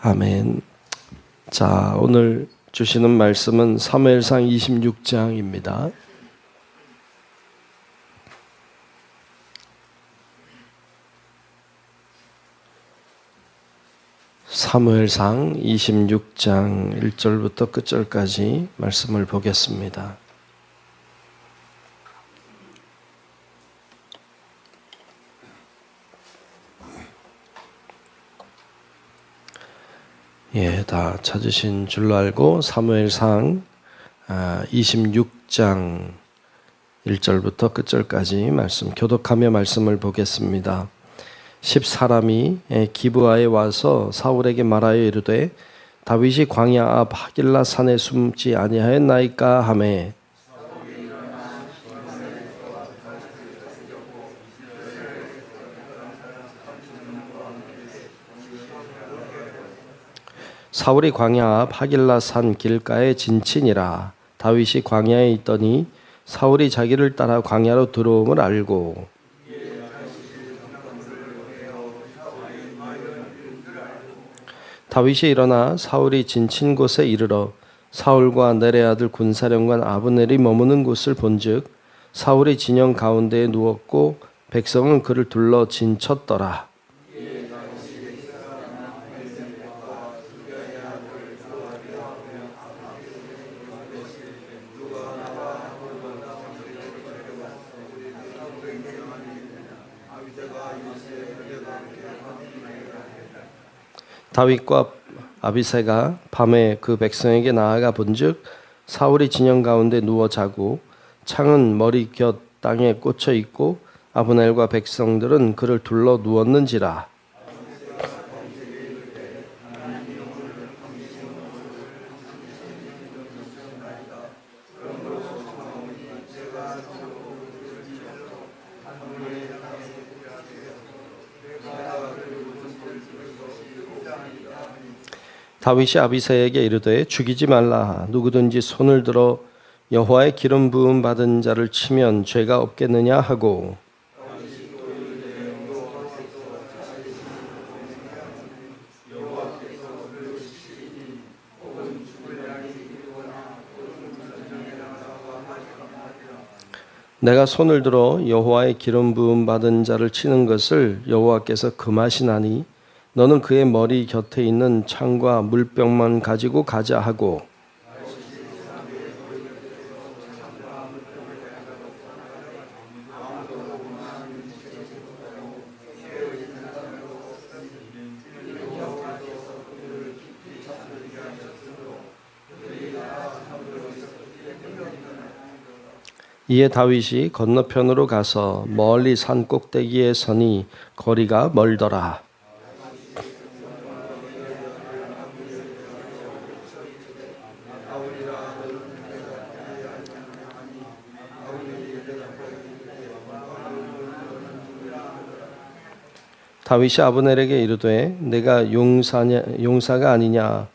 아멘. 자, 오늘 주시는 말씀은 사무엘상 26장입니다. 사무엘상 26장 1절부터 끝절까지 말씀을 보겠습니다. 다 찾으신 줄로 알고 사무엘상 26장 1절부터 끝절까지 말씀 교독하며 말씀을 보겠습니다. 10사람이 기브아에 와서 사울에게 말하여 이르되 다윗이 광야 앞 하길라 산에 숨지 아니하였나이까 하매 사울이 광야 앞 하길라 산 길가에 진친이라. 다윗이 광야에 있더니 사울이 자기를 따라 광야로 들어옴을 알고 다윗이 일어나 사울이 진친 곳에 이르러 사울과 넬의 아들 군사령관 아브넬이 머무는 곳을 본즉 사울이 진영 가운데에 누웠고 백성은 그를 둘러 진쳤더라. 다윗과 아비새가 밤에 그 백성에게 나아가 본즉 사울이 진영 가운데 누워 자고 창은 머리 곁 땅에 꽂혀 있고 아브넬과 백성들은 그를 둘러 누웠는지라. 다윗이 아비새에게 이르되 죽이지 말라. 누구든지 손을 들어 여호와의 기름 부음 받은 자를 치면 죄가 없겠느냐 하고 내가 손을 들어 여호와의 기름 부음 받은 자를 치는 것을 여호와께서 금하시나니 너는 그의 머리 곁에 있는 창과 물병만 가지고 가자 하고 이에 다윗이 건너편으로 가서 멀리 산 꼭대기에 서니 거리가 멀더라. 다윗이 아브넬에게 이르되 내가 용사가 아니냐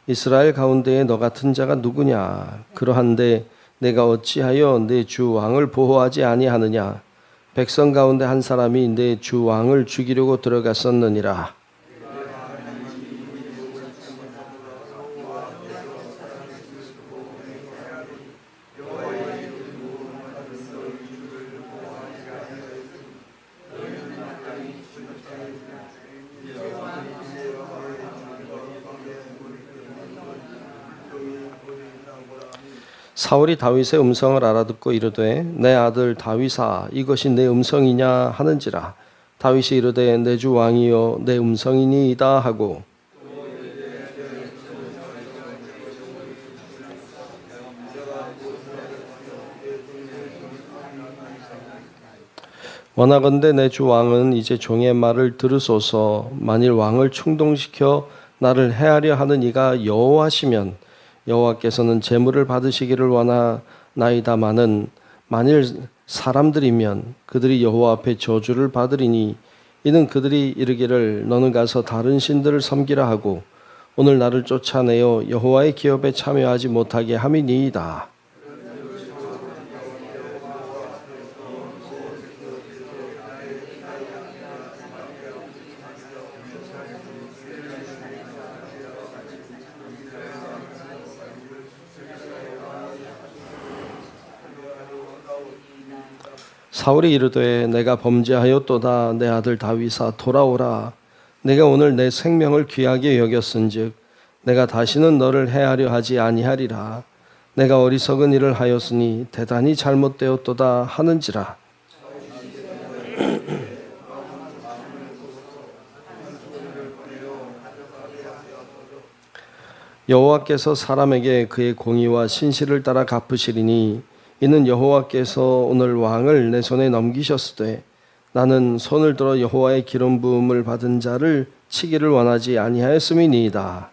이스라엘 가운데에 너 같은 자가 누구냐 그러한데 내가 어찌하여 내 주 왕을 보호하지 아니하느냐 백성 가운데 한 사람이 내 주 왕을 죽이려고 들어갔었느니라. 사울이 다윗의 음성을 알아듣고 이르되 내 아들 다윗아 이것이 내 음성이냐 하는지라. 다윗이 이르되 내 주 왕이여 내 음성이니이다 하고 원하건대 내 주 왕은 이제 종의 말을 들으소서. 만일 왕을 충동시켜 나를 해하려 하는 이가 여호와시면 여호와께서는 제물을 받으시기를 원하나이다마는 만일 사람들이면 그들이 여호와 앞에 저주를 받으리니 이는 그들이 이르기를 너는 가서 다른 신들을 섬기라 하고 오늘 나를 쫓아내어 여호와의 기업에 참여하지 못하게 함이니이다. 사울이 이르되 내가 범죄하였도다. 내 아들 다윗아 돌아오라. 내가 오늘 내 생명을 귀하게 여겼은즉 내가 다시는 너를 해하려 하지 아니하리라. 내가 어리석은 일을 하였으니 대단히 잘못되었도다 하는지라. 여호와께서 사람에게 그의 공의와 신실을 따라 갚으시리니 이는 여호와께서 오늘 왕을 내 손에 넘기셨으되 나는 손을 들어 여호와의 기름 부음을 받은 자를 치기를 원하지 아니하였음이니이다.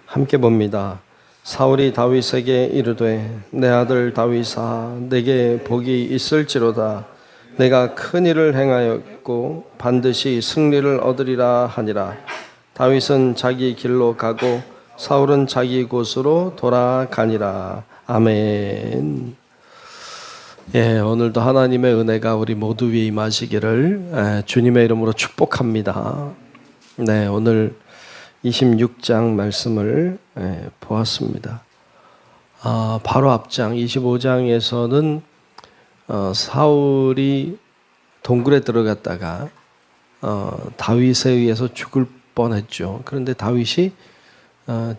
함께 봅니다. 사울이 다윗에게 이르되 내 아들 다윗아 내게 복이 있을지로다. 내가 큰 일을 행하였고 반드시 승리를 얻으리라 하니라. 다윗은 자기 길로 가고 사울은 자기 곳으로 돌아가니라. 아멘. 예, 오늘도 하나님의 은혜가 우리 모두 위에 임하시기를 주님의 이름으로 축복합니다. 네, 오늘 26장 말씀을 보았습니다. 바로 앞장 25장에서는 사울이 동굴에 들어갔다가 다윗에 의해서 죽을 뻔했죠. 그런데 다윗이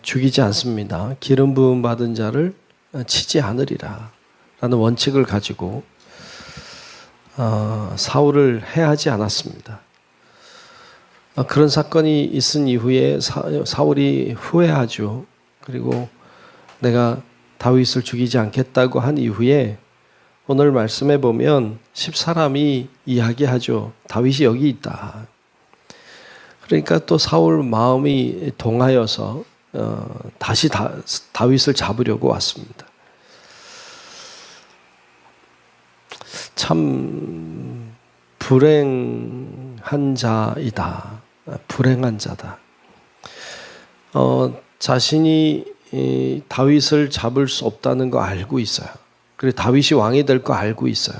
죽이지 않습니다. 기름 부음 받은 자를 치지 않으리라 라는 원칙을 가지고 사울을 해하지 않았습니다. 그런 사건이 있은 이후에 사울이 후회하죠. 그리고 내가 다윗을 죽이지 않겠다고 한 이후에 오늘 말씀에 보면 10사람이 이야기하죠. 다윗이 여기 있다. 그러니까 또 사울 마음이 동하여서 다시 다윗을 잡으려고 왔습니다. 참 불행한 자이다. 불행한 자다. 자신이 다윗을 잡을 수 없다는 거 알고 있어요. 그리고 다윗이 왕이 될 거 알고 있어요.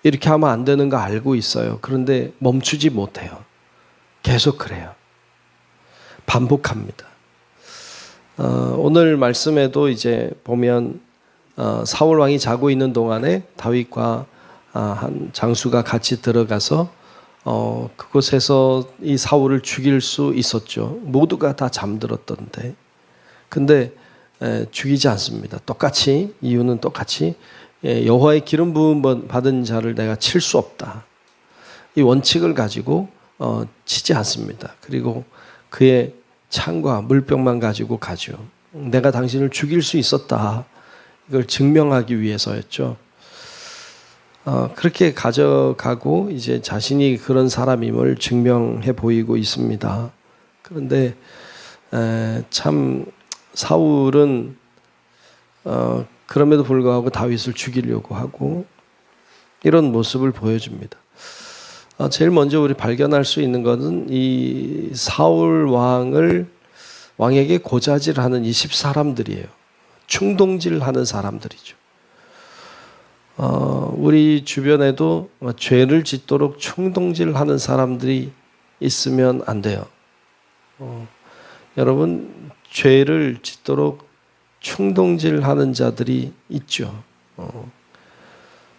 이렇게 하면 안 되는 거 알고 있어요. 그런데 멈추지 못해요. 계속 그래요. 반복합니다. 오늘 말씀에도 이제 보면 사울 왕이 자고 있는 동안에 다윗과 한 장수가 같이 들어가서 그곳에서 이 사울을 죽일 수 있었죠. 모두가 다 잠들었던데. 근데 죽이지 않습니다. 똑같이 이유는 똑같이 여호와의 기름 부음 받은 자를 내가 칠 수 없다. 이 원칙을 가지고 치지 않습니다. 그리고 그의 창과 물병만 가지고 가죠. 내가 당신을 죽일 수 있었다. 이걸 증명하기 위해서였죠. 그렇게 가져가고 이제 자신이 그런 사람임을 증명해 보이고 있습니다. 그런데 참 사울은 그럼에도 불구하고 다윗을 죽이려고 하고 이런 모습을 보여줍니다. 제일 먼저 우리 발견할 수 있는 것은 이 사울 왕에게 고자질하는 이 10사람들이에요. 충동질하는 사람들이죠. 우리 주변에도 죄를 짓도록 충동질하는 사람들이 있으면 안 돼요. 여러분 죄를 짓도록 충동질하는 자들이 있죠.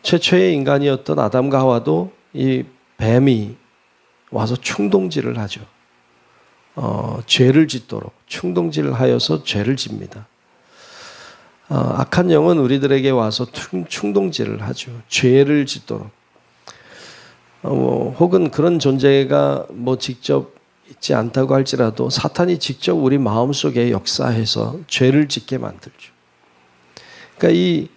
최초의 인간이었던 아담과 하와도 이 뱀이 와서 충동질을 하죠. 죄를 짓도록 충동질을 하여서 죄를 집니다. 악한 영은 우리들에게 와서 충동질을 하죠. 죄를 짓도록. 혹은 그런 존재가 직접 있지 않다고 할지라도 사탄이 직접 우리 마음속에 역사해서 죄를 짓게 만들죠. 그러니까 이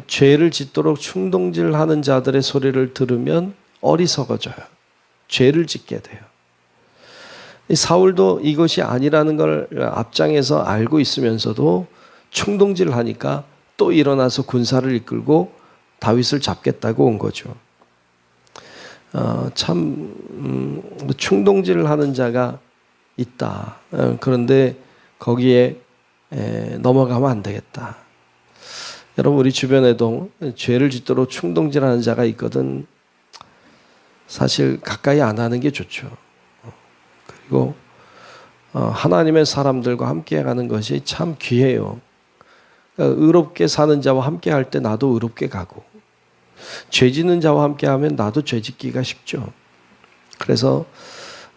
죄를 짓도록 충동질하는 자들의 소리를 들으면 어리석어져요. 죄를 짓게 돼요. 사울도 이것이 아니라는 걸 앞장에서 알고 있으면서도 충동질을 하니까 또 일어나서 군사를 이끌고 다윗을 잡겠다고 온 거죠. 참 충동질을 하는 자가 있다. 그런데 거기에 넘어가면 안 되겠다. 여러분 우리 주변에도 죄를 짓도록 충동질하는 자가 있거든. 사실 가까이 안 하는 게 좋죠. 그리고 하나님의 사람들과 함께 가는 것이 참 귀해요. 그러니까 의롭게 사는 자와 함께 할 때 나도 의롭게 가고, 죄 짓는 자와 함께 하면 나도 죄 짓기가 쉽죠. 그래서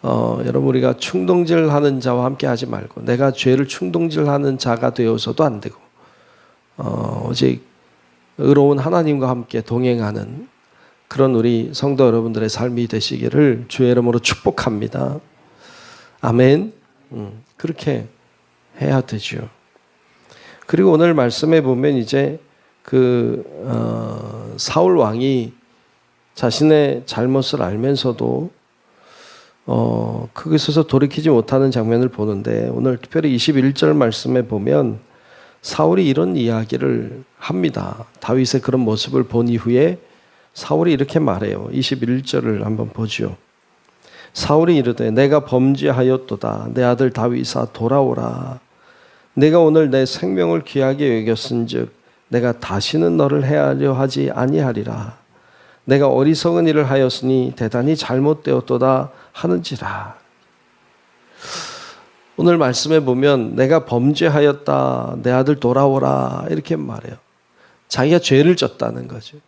여러분, 우리가 충동질하는 자와 함께 하지 말고 내가 죄를 충동질하는 자가 되어서도 안 되고, 오직 의로운 하나님과 함께 동행하는 그런 우리 성도 여러분들의 삶이 되시기를 주의 이름으로 축복합니다. 아멘. 그렇게 해야 되죠. 그리고 오늘 말씀에 보면 이제 사울 왕이 자신의 잘못을 알면서도 거기서 돌이키지 못하는 장면을 보는데, 오늘 특별히 21절 말씀에 보면 사울이 이런 이야기를 합니다. 다윗의 그런 모습을 본 이후에 사울이 이렇게 말해요. 21절을 한번 보죠. 사울이 이르되 내가 범죄하였도다. 내 아들 다윗아 돌아오라. 내가 오늘 내 생명을 귀하게 여겼은즉 내가 다시는 너를 해하려 하지 아니하리라. 내가 어리석은 일을 하였으니 대단히 잘못되었도다 하는지라. 오늘 말씀에 보면 내가 범죄하였다. 내 아들 돌아오라. 이렇게 말해요. 자기가 죄를 졌다는 거죠.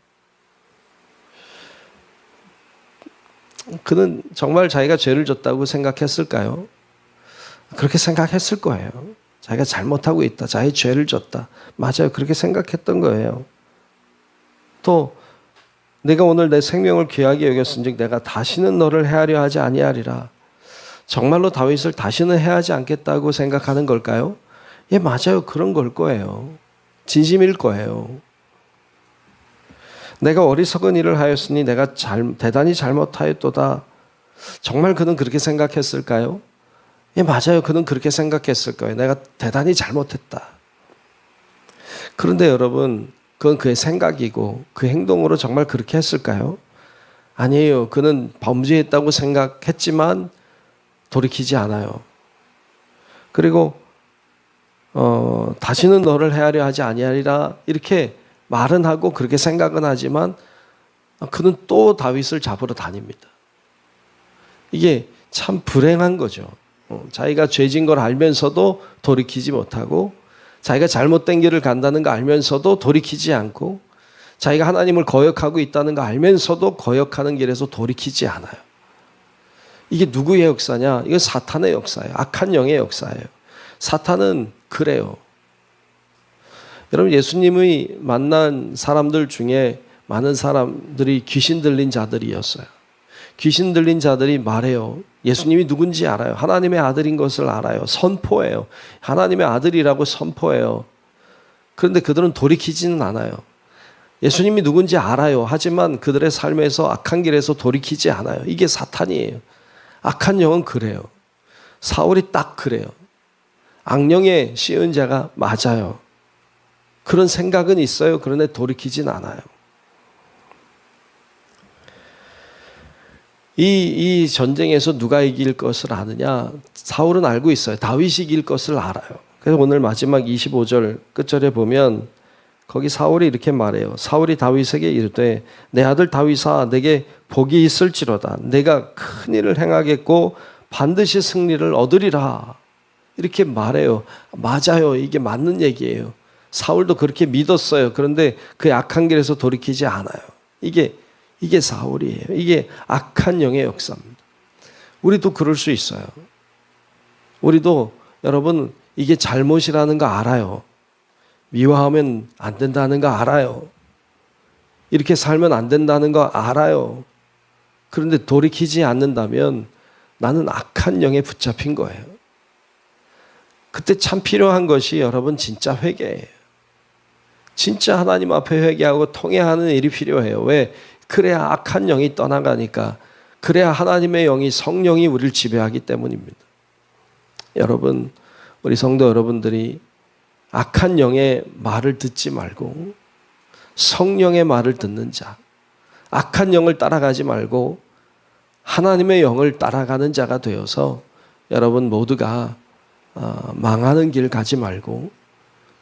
그는 정말 자기가 죄를 졌다고 생각했을까요? 그렇게 생각했을 거예요. 자기가 잘못하고 있다. 자기 죄를 졌다. 맞아요. 그렇게 생각했던 거예요. 또 내가 오늘 내 생명을 귀하게 여겼은즉 내가 다시는 너를 해하려 하지 아니하리라. 정말로 다윗을 다시는 해하지 않겠다고 생각하는 걸까요? 예, 맞아요. 그런 걸 거예요. 진심일 거예요. 내가 어리석은 일을 하였으니 내가 대단히 잘못하였도다. 정말 그는 그렇게 생각했을까요? 예, 맞아요. 그는 그렇게 생각했을 거예요. 내가 대단히 잘못했다. 그런데 여러분, 그건 그의 생각이고 그 행동으로 정말 그렇게 했을까요? 아니에요. 그는 범죄했다고 생각했지만 돌이키지 않아요. 그리고 다시는 너를 해하려 하지 아니하리라 이렇게 말은 하고 그렇게 생각은 하지만 그는 또 다윗을 잡으러 다닙니다. 이게 참 불행한 거죠. 자기가 죄진 걸 알면서도 돌이키지 못하고, 자기가 잘못된 길을 간다는 거 알면서도 돌이키지 않고, 자기가 하나님을 거역하고 있다는 거 알면서도 거역하는 길에서 돌이키지 않아요. 이게 누구의 역사냐? 이건 사탄의 역사예요. 악한 영의 역사예요. 사탄은 그래요. 여러분, 예수님이 만난 사람들 중에 많은 사람들이 귀신 들린 자들이었어요. 귀신 들린 자들이 말해요. 예수님이 누군지 알아요. 하나님의 아들인 것을 알아요. 선포해요. 하나님의 아들이라고 선포해요. 그런데 그들은 돌이키지는 않아요. 예수님이 누군지 알아요. 하지만 그들의 삶에서 악한 길에서 돌이키지 않아요. 이게 사탄이에요. 악한 영은 그래요. 사울이 딱 그래요. 악령에 씌운 자가 맞아요. 그런 생각은 있어요. 그런데 돌이키진 않아요. 이 전쟁에서 누가 이길 것을 아느냐? 사울은 알고 있어요. 다윗이 이길 것을 알아요. 그래서 오늘 마지막 25절 끝절에 보면 거기 사울이 이렇게 말해요. 사울이 다윗에게 이르되 내 아들 다윗아 내게 복이 있을지로다. 내가 큰 일을 행하겠고 반드시 승리를 얻으리라. 이렇게 말해요. 맞아요. 이게 맞는 얘기예요. 사울도 그렇게 믿었어요. 그런데 그 악한 길에서 돌이키지 않아요. 이게 사울이에요. 이게 악한 영의 역사입니다. 우리도 그럴 수 있어요. 우리도 여러분 이게 잘못이라는 거 알아요. 미워하면 안 된다는 거 알아요. 이렇게 살면 안 된다는 거 알아요. 그런데 돌이키지 않는다면 나는 악한 영에 붙잡힌 거예요. 그때 참 필요한 것이 여러분 진짜 회개예요. 진짜 하나님 앞에 회개하고 통회하는 일이 필요해요. 왜? 그래야 악한 영이 떠나가니까. 그래야 하나님의 영이 성령이 우리를 지배하기 때문입니다. 여러분, 우리 성도 여러분들이 악한 영의 말을 듣지 말고 성령의 말을 듣는 자, 악한 영을 따라가지 말고 하나님의 영을 따라가는 자가 되어서 여러분 모두가 망하는 길 가지 말고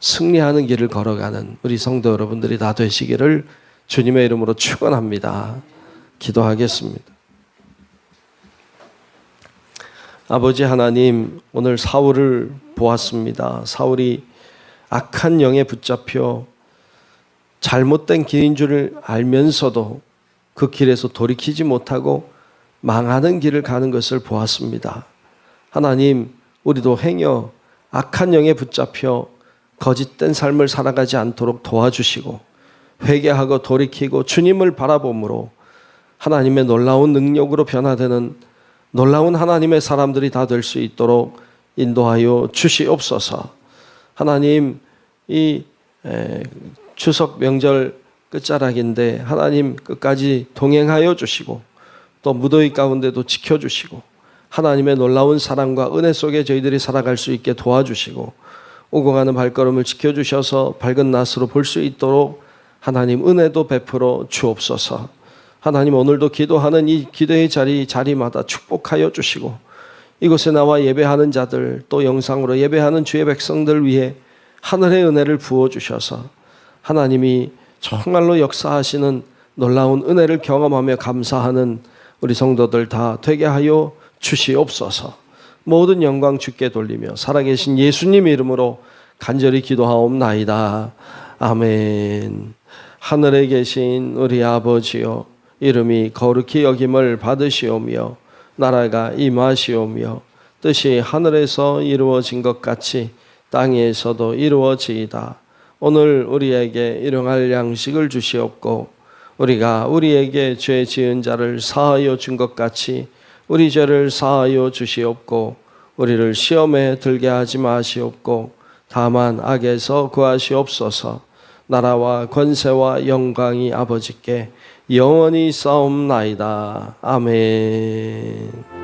승리하는 길을 걸어가는 우리 성도 여러분들이 다 되시기를 주님의 이름으로 축원합니다. 기도하겠습니다. 아버지 하나님, 오늘 사울을 보았습니다. 사울이 악한 영에 붙잡혀 잘못된 길인 줄 알면서도 그 길에서 돌이키지 못하고 망하는 길을 가는 것을 보았습니다. 하나님, 우리도 행여 악한 영에 붙잡혀 거짓된 삶을 살아가지 않도록 도와주시고 회개하고 돌이키고 주님을 바라봄으로 하나님의 놀라운 능력으로 변화되는 놀라운 하나님의 사람들이 다 될 수 있도록 인도하여 주시옵소서. 하나님, 이 추석 명절 끝자락인데 하나님 끝까지 동행하여 주시고 또 무더위 가운데도 지켜주시고 하나님의 놀라운 사랑과 은혜 속에 저희들이 살아갈 수 있게 도와주시고 오고 가는 발걸음을 지켜주셔서 밝은 낯으로 볼 수 있도록 하나님 은혜도 베풀어 주옵소서. 하나님, 오늘도 기도하는 이 기도의 자리마다 축복하여 주시고 이곳에 나와 예배하는 자들 또 영상으로 예배하는 주의 백성들 위해 하늘의 은혜를 부어주셔서 하나님이 정말로 역사하시는 놀라운 은혜를 경험하며 감사하는 우리 성도들 다 되게 하여 주시옵소서. 모든 영광 주께 돌리며 살아계신 예수님 이름으로 간절히 기도하옵나이다. 아멘. 하늘에 계신 우리 아버지여, 이름이 거룩히 여김을 받으시오며 나라가 임하시오며 뜻이 하늘에서 이루어진 것 같이 땅에서도 이루어지이다. 오늘 우리에게 일용할 양식을 주시옵고 우리가 우리에게 죄 지은 자를 사하여 준 것 같이 우리 죄를 사하여 주시옵고 우리를 시험에 들게 하지 마시옵고 다만 악에서 구하시옵소서. 나라와 권세와 영광이 아버지께 영원히 싸움나이다. 아멘.